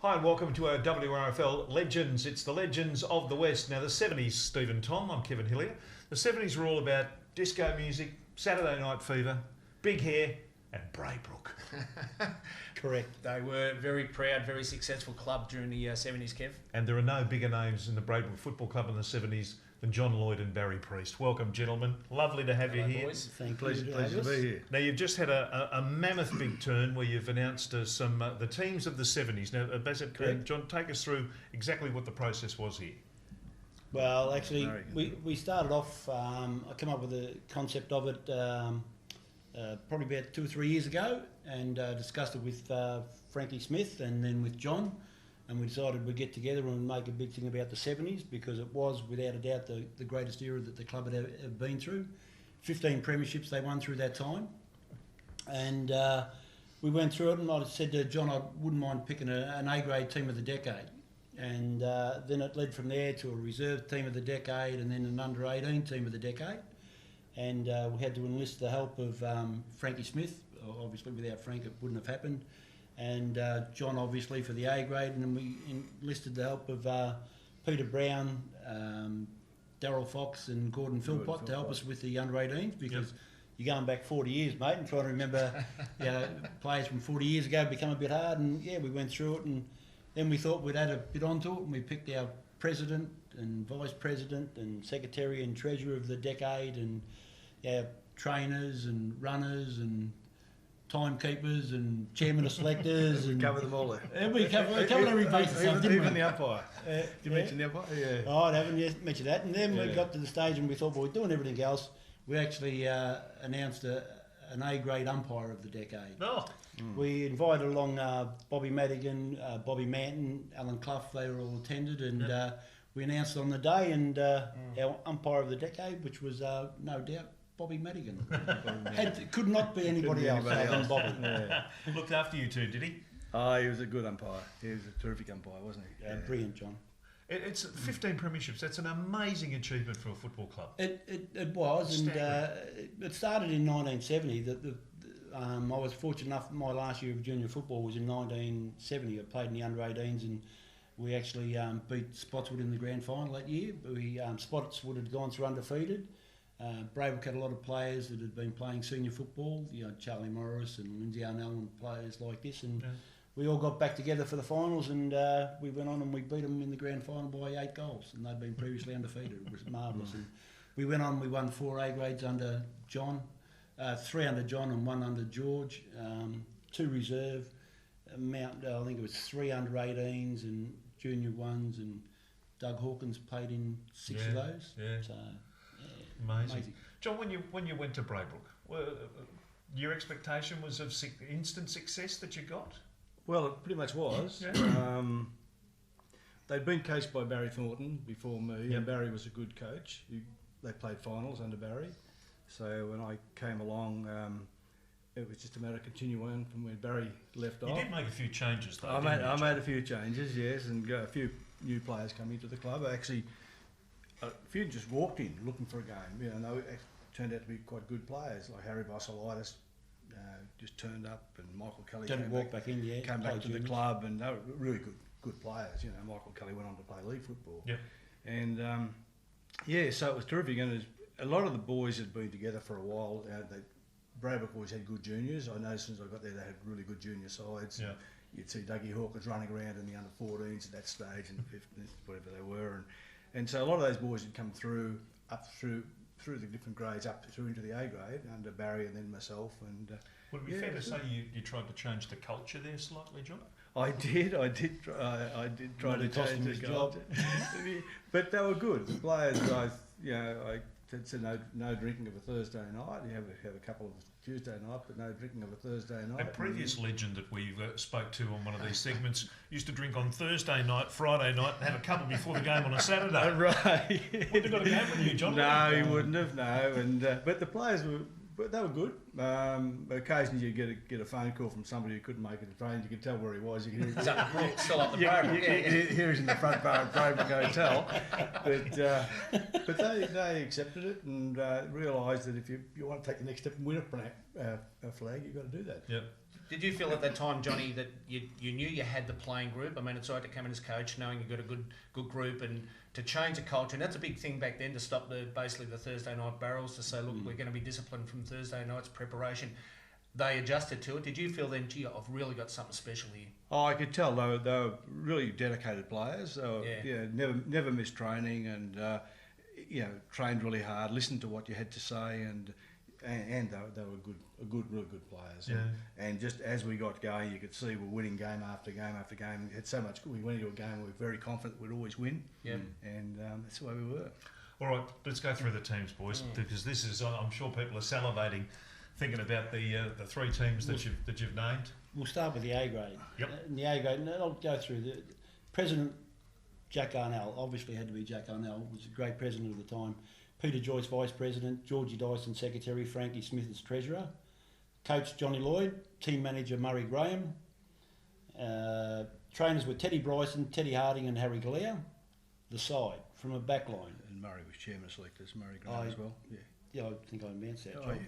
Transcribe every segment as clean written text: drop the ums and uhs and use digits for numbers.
Hi and welcome to our WRFL Legends. It's the Legends of the West. Now the 70s, Steve and Thom, I'm Kevin Hillier. The 70s were all about disco music, Saturday Night Fever, big hair and Braybrook. Correct. They were very proud, very successful club during the 70s, Kev. And there are no bigger names in the Braybrook Football Club in the 70s than John Lloyd and Barry Priest. Welcome, gentlemen. Lovely to have you here. Boys. Pleasure to be here. Now, you've just had a mammoth big turn where you've announced the teams of the 70s. Now, John, take us through exactly what the process was here. Well, actually, we started off, I came up with the concept of it probably about 2 or 3 years ago and discussed it with Frankie Smith and then with John. And we decided we'd get together and make a big thing about the 70s because it was, without a doubt, the greatest era that the club had ever been through. 15 premierships they won through that time. And we went through it and I said to John I wouldn't mind picking an A-grade team of the decade. And then it led from there to a reserve team of the decade and then an under-18 team of the decade. And we had to enlist the help of Frankie Smith. Obviously, without Frank, it wouldn't have happened. And John, obviously, for the A grade. And then we enlisted the help of Peter Brown, Darryl Fox and Gordon Philpott to help us with the under-18s because you're going back 40 years, mate, and trying to remember players from 40 years ago become a bit hard. And, yeah, we went through it and then we thought we'd add a bit onto it and we picked our president and vice president and secretary and treasurer of the decade and our trainers and runners and timekeepers and chairman of selectors. And cover them all there. We covered every basis. Even the umpire. Did you mention the umpire? Yeah. Oh, I haven't mentioned that. And then we got to the stage and we thought, well, we're doing everything else. We actually announced an A-grade umpire of the decade. Oh. We invited along Bobby Madigan, Bobby Manton, Alan Clough. They were all attended and we announced on the day and our umpire of the decade, which was no doubt Bobby Madigan. Could not be anybody else other than Bobby. Yeah. Looked after you two, did he? Oh, he was a good umpire. He was a terrific umpire, wasn't he? Yeah. Brilliant, John. It's 15 premierships. That's an amazing achievement for a football club. It was, and it started in 1970. I was fortunate enough, my last year of junior football was in 1970. I played in the under-18s and we actually beat Spotswood in the grand final that year. Spotswood had gone through undefeated. Braybrook had a lot of players that had been playing senior football, Charlie Morris and Lindsay Arnell and players like this, and we all got back together for the finals and we went on and we beat them in the grand final by 8 goals and they'd been previously undefeated. It was marvellous. And we went on, we won 4 A grades under John, 3 under John and 1 under George, 2 reserve, I think it was 3 under 18s and junior ones, and Doug Hawkins played in 6 of those. Yeah. So, amazing. John, when you went to Braybrook, your expectation was of instant success that you got? Well, it pretty much was. They'd been coached by Barry Thornton before me, and Barry was a good coach. They played finals under Barry. So when I came along, it was just a matter of continuing from where Barry left off. You did make a few changes, though. I made a few changes, yes, and got a few new players coming to the club. Actually, a few just walked in looking for a game. They turned out to be quite good players, like Harry Vassilitis just turned up, and Michael Kelly came back to the club, and they were really good players. Michael Kelly went on to play league football. Yep. And so it was terrific. And a lot of the boys had been together for a while. Braybrook always had good juniors. I noticed since I got there they had really good junior sides. Yeah. You'd see Dougie Hawkins running around in the under-14s at that stage and the 15s, whatever they were. And so a lot of those boys had come through the different grades up through into the A grade under Barry and then myself. And would it be fair to say you tried to change the culture there slightly, John? I did try to change the culture. But they were good. The players, I said no drinking of a Thursday night. You have a couple of Tuesday night, but no drinking of a Thursday night. A previous legend that we spoke to on one of these segments used to drink on Thursday night, Friday night, and have a couple before the game on a Saturday. Right. Wouldn't have got a game with you, John? No, he wouldn't have. No, and but the players were. But they were good. Occasionally you get a phone call from somebody who couldn't make it to train. You could tell where he was. You could hear, still up the Braybrook. Here he's in the front bar at Braybrook Hotel. But they accepted it and realised that if you want to take the next step and win a flag, you've got to do that. Yep. Did you feel at that time, Johnny, that you knew you had the playing group? I mean, it's right to come in as coach knowing you've got a good group and to change the culture. And that's a big thing back then, to stop basically the Thursday night barrels, to say, look, we're going to be disciplined from Thursday night's preparation. They adjusted to it. Did you feel then, gee, I've really got something special here? Oh, I could tell they were really dedicated players. They were, never missed training, and trained really hard, listened to what you had to say, and they were really good players. Yeah. And just as we got going, you could see we're winning game after game after game. We had so much. We went into a game we were very confident we'd always win. Yeah. And that's the way we were. All right, let's go through the teams, boys, because this is, I'm sure people are salivating, thinking about the three teams that you've named. We'll start with the A grade. Yep. In the A grade, and I'll go through the president. Jack Arnell, obviously had to be Jack Arnell, was a great president of the time. Peter Joyce, vice president. Georgie Dyson, secretary. Frankie Smith as treasurer. Coach Johnny Lloyd. Team manager Murray Graham. Trainers were Teddy Bryson, Teddy Harding and Harry Hillier. The side, from a back line. And Murray was chairman selectors, Murray Graham as well. Yeah. Yeah, I think I announced that, Oh, John. yeah.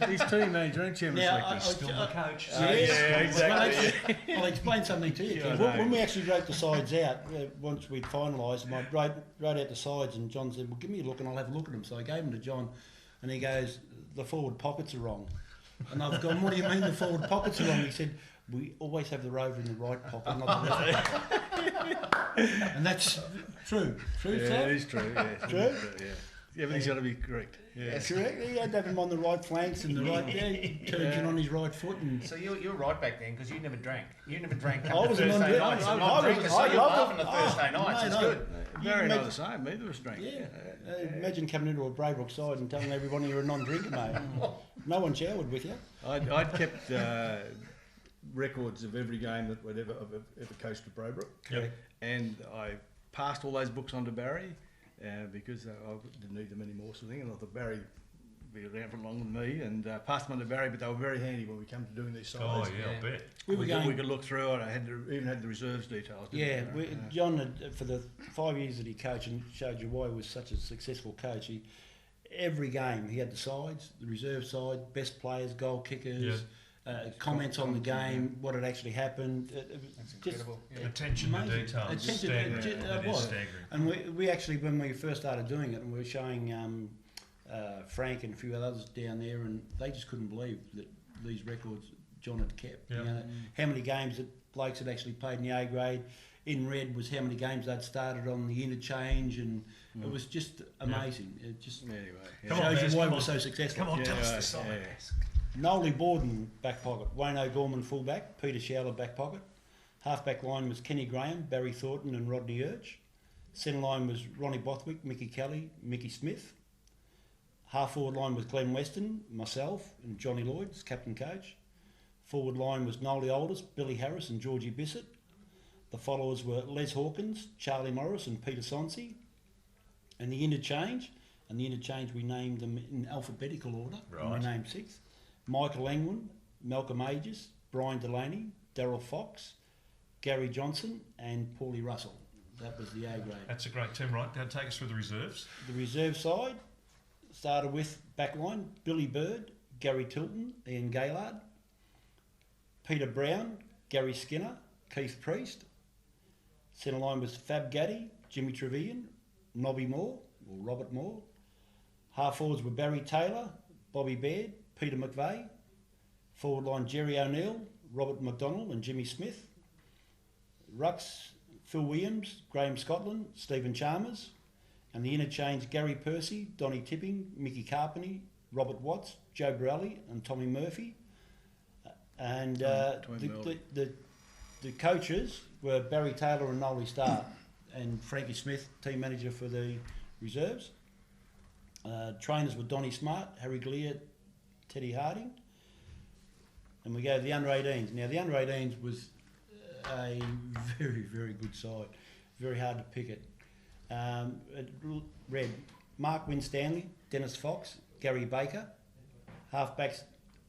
He's team manager and chairman selectors. Still the coach. Exactly. I'll explain something to you, Ken. When we actually wrote the sides out, once we'd finalised them, I wrote out the sides, and John said, well, give me a look and I'll have a look at them. So I gave them to John, and he goes, the forward pockets are wrong. And I've gone, what do you mean the forward pockets are wrong? He said, we always have the rover in the right pocket, not the left. And that's true. True, Yeah, Sam? it is true. Yeah. True? Yeah, everything's got to be correct. Yeah. That's correct. He had to have him on the right flanks and the right, turgid on his right foot. And So you were right back then, because you never drank. You never drank. I was a Thursday non-drinker. nights. I Non-drinker, so loved you're it. laughing at Thursday nights. Mate, It's I- good. Very imagine- not the same. Either was drinking. Yeah. Imagine coming into a Braybrook side and telling everybody you're a non-drinker, mate. No one showered with you. I'd kept records of every game that I've ever coached at Braybrook. Yep. And I passed all those books on to Barry because I didn't need them anymore, sort of thing. And I thought Barry would be around for longer than me, and passed them on to Barry. But they were very handy when we come to doing these sides. Oh, yeah, I'll bet. We could look through it. I even had the reserves details. didn't I? John, had, for the 5 years that he coached, and showed you why he was such a successful coach, every game he had the sides, the reserve side, best players, goal kickers, comments on the game, what had actually happened. That's incredible. Attention to detail. It is staggering. And we actually, when we first started doing it, and we were showing Frank and a few others down there, and they just couldn't believe that these records John had kept. Yep. You know, how many games that blokes had actually played in the A grade. In red was how many games they'd started on the interchange, and it was just amazing. It just shows you why we're so successful. Come on, tell us the side. Nolly Borden, back pocket. Wayne O'Gorman, full back. Peter Showler, back pocket. Half-back line was Kenny Graham, Barry Thornton and Rodney Urch. Centre line was Ronnie Bothwick, Mickey Kelly, Mickey Smith. Half-forward line was Glenn Weston, myself and Johnny Lloyd as captain coach. Forward line was Nolly Aldous, Billy Harris and Georgie Bissett. The followers were Les Hawkins, Charlie Morris and Peter Sonsi. And the interchange we named them in alphabetical order. Right. And we named 6. Michael Langwin, Malcolm Aegis, Brian Delaney, Darryl Fox, Gary Johnson and Paulie Russell. That was the A grade. That's a great team, right? Now take us through the reserves. The reserve side started with backline, Billy Bird, Gary Tilton, Ian Gaylard, Peter Brown, Gary Skinner, Keith Priest. Centre line was Fab Gaddy, Jimmy Trevelyan, Nobby Moore, or Robert Moore. Half forwards were Barry Taylor, Bobby Baird, Peter McVeigh. Forward line Jerry O'Neill, Robert McDonald and Jimmy Smith. Rucks, Phil Williams, Graham Scotland, Stephen Chalmers. And the interchange Gary Percy, Donny Tipping, Mickey Carpenty, Robert Watts, Joe Borelli and Tommy Murphy. And the coaches were Barry Taylor and Nolly Starr and Frankie Smith, team manager for the reserves. Trainers were Donny Smart, Harry Hillier, Teddy Harding. And we go to the under-18s. Now, the under-18s was a very, very good side. Very hard to pick it. It read Mark Winstanley, Dennis Fox, Gary Baker. Halfbacks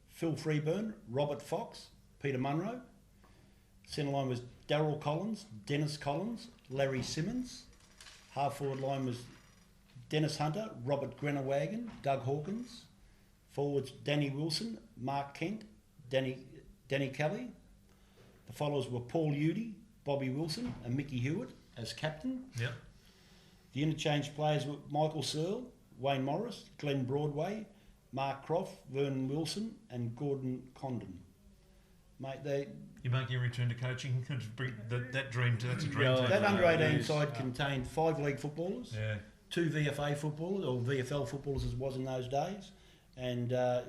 Phil Freeburn, Robert Fox, Peter Munro. Centre line was Darryl Collins, Dennis Collins, Larry Simmons. Half forward line was Dennis Hunter, Robert Grenawagon, Doug Hawkins. Forwards Danny Wilson, Mark Kent, Danny Kelly. The followers were Paul Udy, Bobby Wilson and Mickey Hewitt as captain. Yep. The interchange players were Michael Searle, Wayne Morris, Glenn Broadway, Mark Croft, Vernon Wilson and Gordon Condon. Mate, You make your return to coaching. That dream, that's a dream team. that under-18 side contained 5 league footballers, Yeah. 2 VFA footballers, or VFL footballers as it was in those days, and I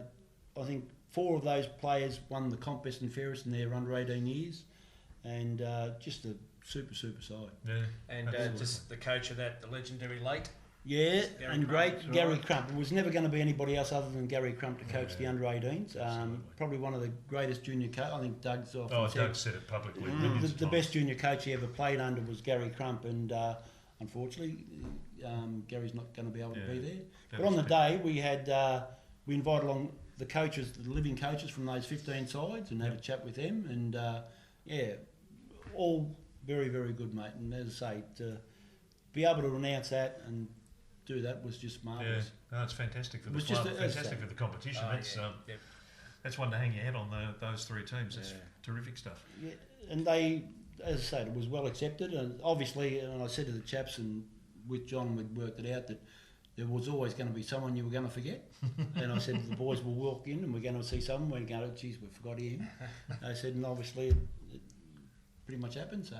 think 4 of those players won the comp best and fairest in their under-18 years, and just a super side. Yeah. And just the coach of that, the legendary late. Yeah, Gary and Crump. great Gary Crump. It was never going to be anybody else other than Gary Crump to coach the under-18s. Probably one of the greatest junior coaches. I think Doug's often Doug said it publicly. the best junior coach he ever played under was Gary Crump, and unfortunately, Gary's not going to be able to be there. But on the day, we invited along the coaches, the living coaches from those 15 sides, and had a chat with them, and all very, very good, mate. And as I say, to be able to announce that and do that was just marvellous. Yeah, no, it's fantastic for the club, fantastic for the competition. That's one to hang your head on, those 3 teams. It's terrific stuff. Yeah, and they, as I said, it was well accepted, and obviously, and I said to the chaps and with John, we'd worked it out that there was always going to be someone you were going to forget. And I said to the boys, we'll walk in and we're going to see someone, we're going to go, geez, we forgot him. I said, and obviously it pretty much happened, so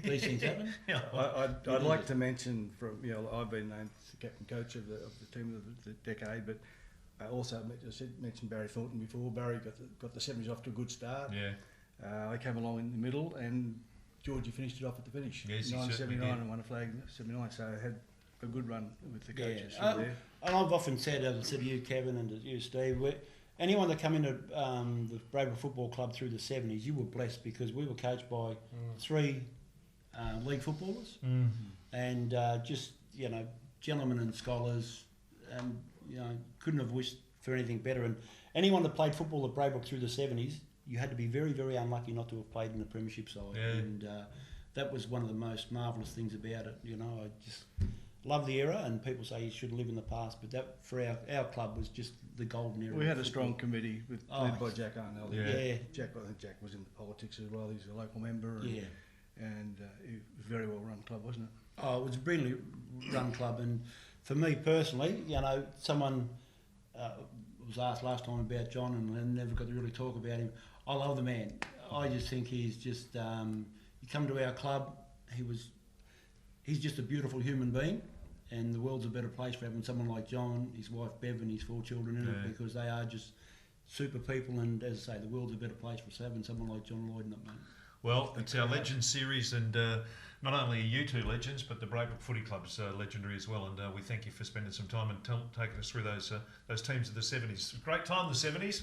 these things happen. I'd like to mention, I've been named the captain coach of the team of the decade, but I also mentioned Barry Thornton before. Barry got the 70s off to a good start. Yeah. I came along in the middle, and Georgie finished it off at the finish. Yes, 1979 and won a flag in 79, so I had a good run with the coaches there. And I've often said, as I said to you, Kevin, and to you, Steve, anyone that come into the Braybrook Football Club through the 70s, you were blessed because we were coached by 3 league footballers and just, gentlemen and scholars, and, couldn't have wished for anything better. And anyone that played football at Braybrook through the 70s, you had to be very, very unlucky not to have played in the premiership side. Yeah. And that was one of the most marvellous things about it. I just love the era, and people say you should live in the past, but that for our club was just the golden era. We had a strong committee led by Jack Arnell. Yeah. I think Jack was in politics as well. He's a local member. And it was a very well run club, wasn't it? Oh, it was a brilliantly run club, and for me personally, someone was asked last time about John, and I never got to really talk about him. I love the man. I just think he's just. You come to our club, he's just a beautiful human being, and the world's a better place for having someone like John, his wife Bev, and his 4 children in it, because they are just super people. And as I say, the world's a better place for having someone like John Lloyd in it, mate. Well, it's our Legends series, and not only are you 2 legends, but the Braybrook Footy Club's legendary as well. And we thank you for spending some time and taking us through those teams of the 70s. Great time, the 70s.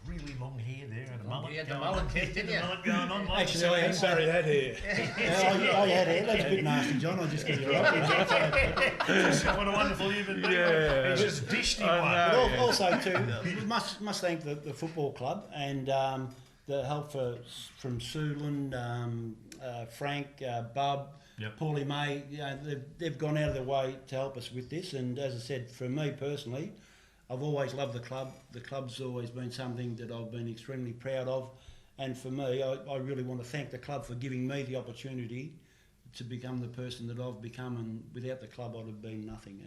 Really long hair there and a mullet. You had the mullet, didn't you? Mullet going on. Like Actually, I had Barry had hair. I had hair. That's a bit nasty, John. I just get you right. What a wonderful human being. Yeah. He just dished him one. But also too, we must thank the football club and the help from Suland, Frank, Bub, Paulie May. They've gone out of their way to help us with this. And as I said, for me personally, I've always loved the club. The club's always been something that I've been extremely proud of. And for me, I really want to thank the club for giving me the opportunity to become the person that I've become. And without the club, I'd have been nothing.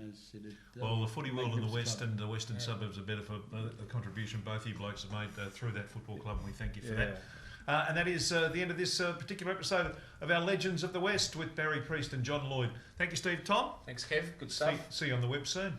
Well, the footy world in the West and the Western suburbs are better for the contribution both you blokes have made through that football club, and we thank you for that. And that is the end of this particular episode of our Legends of the West with Barry Priest and John Lloyd. Thank you, Steve. Tom. Thanks, Kev. Good stuff. See you on the web soon.